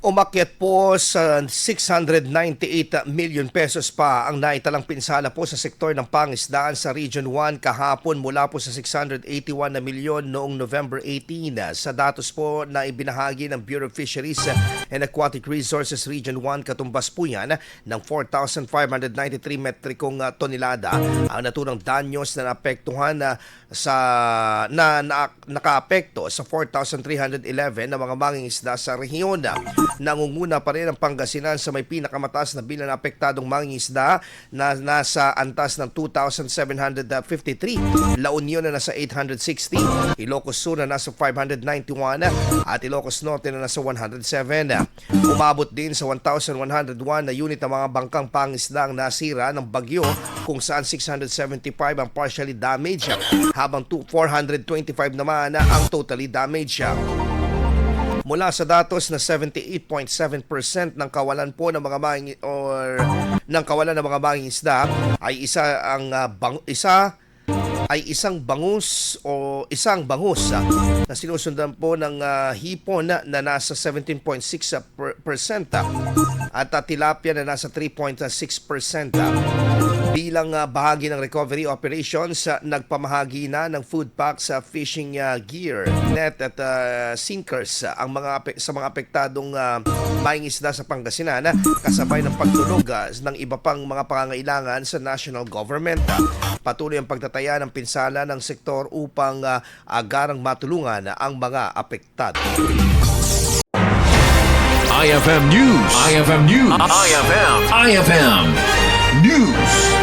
Umakyat po sa 698 million pesos pa ang naitalang pinsala po sa sektor ng pangisdaan sa Region 1 kahapon mula po sa 681 na milyon noong November 18. Sa datos po na ibinahagi ng Bureau of Fisheries and Aquatic Resources Region 1, katumbas po yan ng 4,593 metrikong tonelada ang naturang danyos na naapektuhan nakaapekto sa 4,311 na mga mangingisda sa rehiyon. Nangunguna pa rin ang Pangasinan sa may pinakamataas na bilang na apektadong mangingisda na nasa antas ng 2,753. La Union na nasa 860, Ilocos Sur na nasa 591 at Ilocos Norte na nasa 107. Umabot din sa 1,101 na unit ang mga bangkang pangisda ang nasira ng bagyo, kung saan 675 ang partially damaged habang 425 naman ang totally damaged. Mula sa datos na 78.7% ng kawalan po ng mga mangingisda ay isang bangus na sinusundan po ng hipon na nasa 17.6% at tilapia na nasa 3.6%. Bilang bahagi ng recovery operations, nagpamahagi na ng food packs, fishing gear, net at sinkers sa mga apektadong mangingisda sa Pangasinan, kasabay ng pagtulog ng iba pang mga pangangailangan sa national government. Patuloy ang pagtataya ng pinsala ng sektor upang agarang matulungan ang mga apektado. IFM News. IFM News. IFM News.